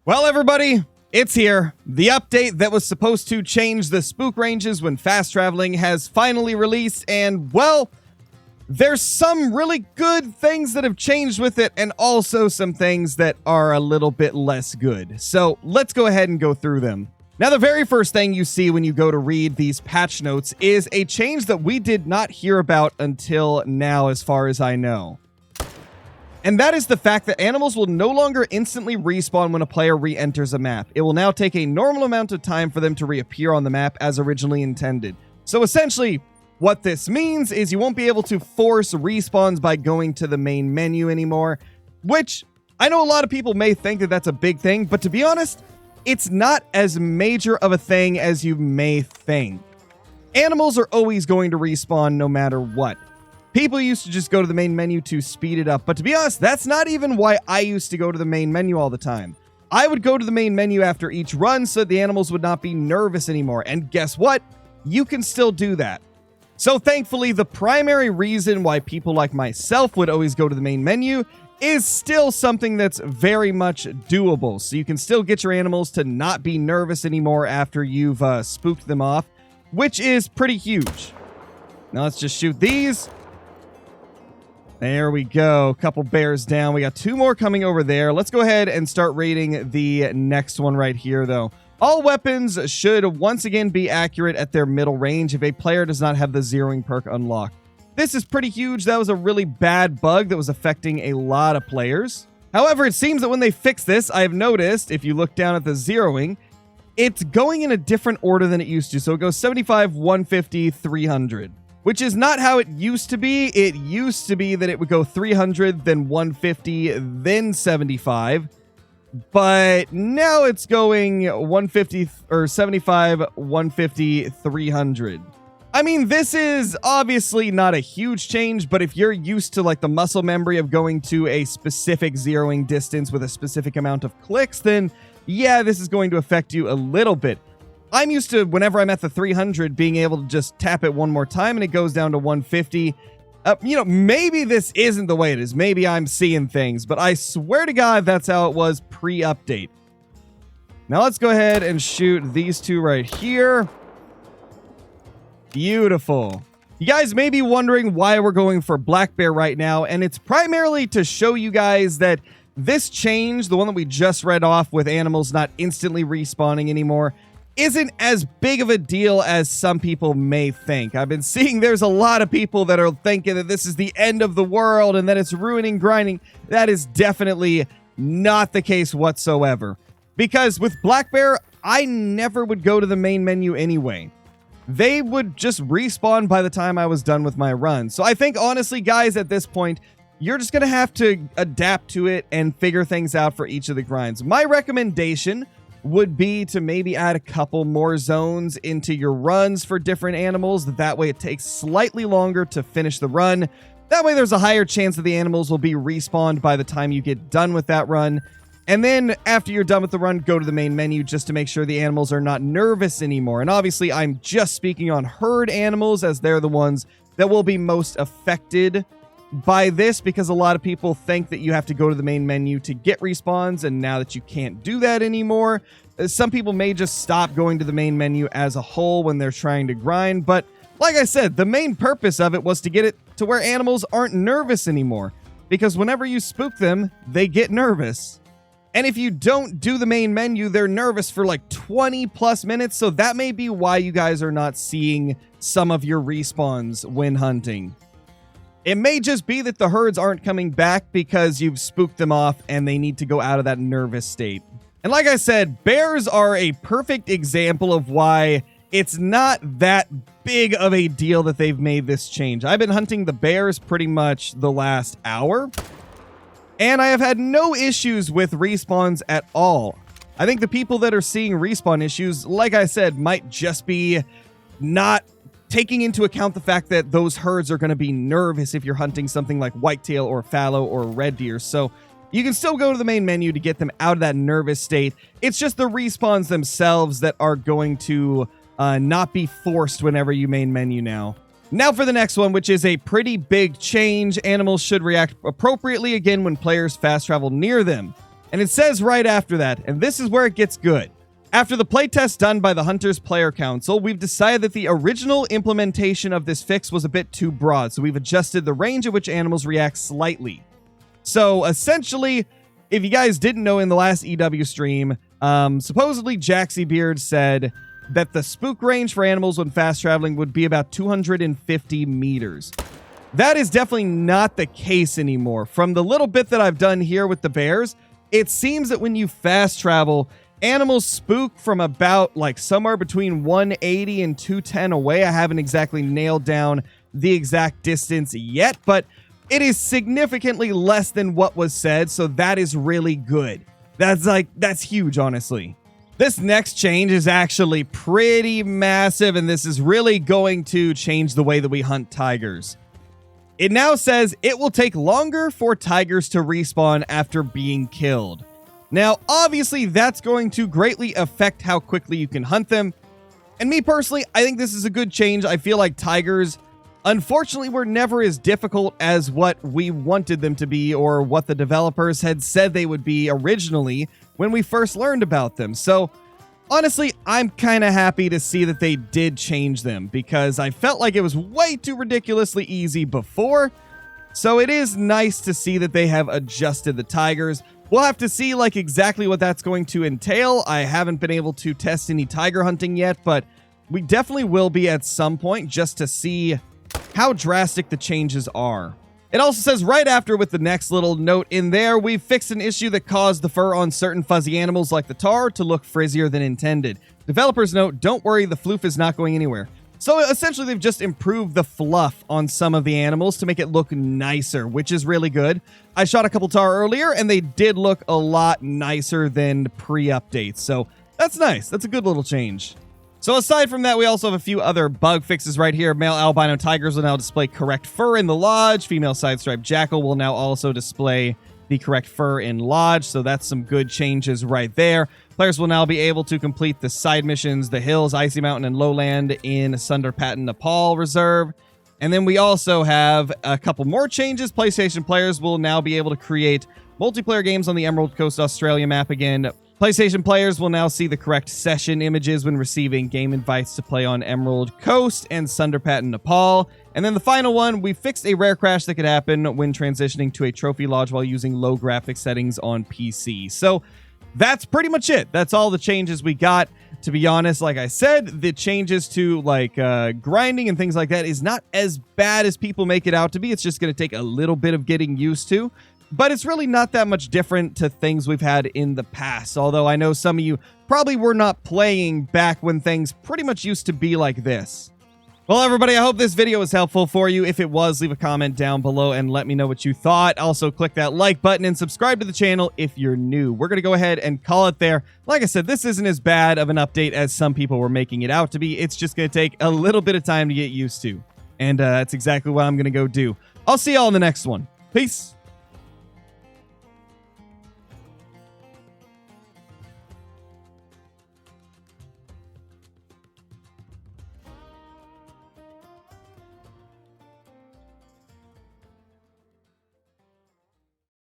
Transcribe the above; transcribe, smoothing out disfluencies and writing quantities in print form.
Well, everybody, it's here. The update that was supposed to change the spook ranges when fast traveling has finally released, and, well, there's some really good things that have changed with it, and also some things that are a little bit less good. So let's go ahead and go through them. Now, the very first thing you see when you go to read these patch notes is a change that we did not hear about until now, as far as I know. And that is the fact that animals will no longer instantly respawn when a player re-enters a map. It will now take a normal amount of time for them to reappear on the map as originally intended. So essentially, what this means is you won't be able to force respawns by going to the main menu anymore, which I know a lot of people may think that that's a big thing, but to be honest, it's not as major of a thing as you may think. Animals are always going to respawn no matter what. People used to just go to the main menu to speed it up, but to be honest, that's not even why I used to go to the main menu all the time. I would go to the main menu after each run so the animals would not be nervous anymore, and guess what? You can still do that. So thankfully, the primary reason why people like myself would always go to the main menu is still something that's very much doable, so you can still get your animals to not be nervous anymore after you've spooked them off, which is pretty huge. Now let's just shoot these. There we go. Couple bears down. We got two more coming over there. Let's go ahead and start raiding the next one right here, though. All weapons should once again be accurate at their middle range if a player does not have the zeroing perk unlocked. This is pretty huge. That was a really bad bug that was affecting a lot of players. However, it seems that when they fix this, I've noticed, if you look down at the zeroing, it's going in a different order than it used to. So it goes 75, 150, 300. Which is not how it used to be. It used to be that it would go 300, then 150, then 75. But now it's going 150 or 75, 150, 300. I mean, this is obviously not a huge change, but if you're used to like the muscle memory of going to a specific zeroing distance with a specific amount of clicks, then yeah, this is going to affect you a little bit. I'm used to, whenever I'm at the 300, being able to just tap it one more time and it goes down to 150. Maybe this isn't the way it is. Maybe I'm seeing things, but I swear to God, that's how it was pre-update. Now let's go ahead and shoot these two right here. Beautiful. You guys may be wondering why we're going for Black Bear right now, and it's primarily to show you guys that this change, the one that we just read off with animals not instantly respawning anymore, isn't as big of a deal as some people may think. I've been seeing there's a lot of people that are thinking that this is the end of the world and that it's ruining grinding. That is definitely not the case whatsoever. Because with Black Bear, I never would go to the main menu anyway. They would just respawn by the time I was done with my run. So I think, honestly, guys, at this point, you're just going to have to adapt to it and figure things out for each of the grinds. My recommendation would be to maybe add a couple more zones into your runs for different animals. That way it takes slightly longer to finish the run. That way there's a higher chance that the animals will be respawned by the time you get done with that run. And then after you're done with the run, go to the main menu just to make sure the animals are not nervous anymore. And obviously I'm just speaking on herd animals, as they're the ones that will be most affected by this, because a lot of people think that you have to go to the main menu to get respawns, and now that you can't do that anymore, some people may just stop going to the main menu as a whole when they're trying to grind. But like I said, the main purpose of it was to get it to where animals aren't nervous anymore, because whenever you spook them, they get nervous. And if you don't do the main menu, they're nervous for like 20 plus minutes, so that may be why you guys are not seeing some of your respawns when hunting. It may just be that the herds aren't coming back because you've spooked them off and they need to go out of that nervous state. And like I said, bears are a perfect example of why it's not that big of a deal that they've made this change. I've been hunting the bears pretty much the last hour, and I have had no issues with respawns at all. I think the people that are seeing respawn issues, like I said, might just be not taking into account the fact that those herds are going to be nervous if you're hunting something like whitetail or fallow or red deer. So you can still go to the main menu to get them out of that nervous state. It's just the respawns themselves that are going to not be forced whenever you main menu now. Now for the next one, which is a pretty big change. Animals should react appropriately again when players fast travel near them. And it says right after that, and this is where it gets good. After the playtest done by the Hunters Player Council, we've decided that the original implementation of this fix was a bit too broad, so we've adjusted the range at which animals react slightly. So essentially, if you guys didn't know in the last EW stream, supposedly Jaxie Beard said that the spook range for animals when fast traveling would be about 250 meters. That is definitely not the case anymore. From the little bit that I've done here with the bears, it seems that when you fast travel, animals spook from about like somewhere between 180 and 210 away. I haven't exactly nailed down the exact distance yet, but it is significantly less than what was said, so that is really good. That's huge, honestly. This next change is actually pretty massive, and this is really going to change the way that we hunt tigers. It now says it will take longer for tigers to respawn after being killed. Now, obviously, that's going to greatly affect how quickly you can hunt them. And me personally, I think this is a good change. I feel like tigers, unfortunately, were never as difficult as what we wanted them to be or what the developers had said they would be originally when we first learned about them. So, honestly, I'm kind of happy to see that they did change them because I felt like it was way too ridiculously easy before. So it is nice to see that they have adjusted the tigers. We'll have to see like exactly what that's going to entail. I haven't been able to test any tiger hunting yet, but we definitely will be at some point just to see how drastic the changes are. It also says right after with the next little note in there, we've fixed an issue that caused the fur on certain fuzzy animals like the tar to look frizzier than intended. Developers note, don't worry, the floof is not going anywhere. So essentially they've just improved the fluff on some of the animals to make it look nicer, which is really good. I shot a couple tar earlier and they did look a lot nicer than pre-updates. So that's nice. That's a good little change. So aside from that, we also have a few other bug fixes right here. Male albino tigers will now display correct fur in the lodge. Female side-striped jackal will now also display the correct fur in lodge. So that's some good changes right there. Players will now be able to complete the side missions, the Hills, Icy Mountain, and Lowland in Sunder Patin, Nepal Reserve. And then we also have a couple more changes. PlayStation players will now be able to create multiplayer games on the Emerald Coast Australia map again. PlayStation players will now see the correct session images when receiving game invites to play on Emerald Coast and Sunder Patin, Nepal. And then the final one, we fixed a rare crash that could happen when transitioning to a trophy lodge while using low graphics settings on PC. So that's pretty much it. That's all the changes we got. To be honest, like I said, the changes to like grinding and things like that is not as bad as people make it out to be. It's just going to take a little bit of getting used to. But it's really not that much different to things we've had in the past. Although I know some of you probably were not playing back when things pretty much used to be like this. Well, everybody, I hope this video was helpful for you. If it was, leave a comment down below and let me know what you thought. Also, click that like button and subscribe to the channel if you're new. We're going to go ahead and call it there. Like I said, this isn't as bad of an update as some people were making it out to be. It's just going to take a little bit of time to get used to. And that's exactly what I'm going to go do. I'll see y'all in the next one. Peace.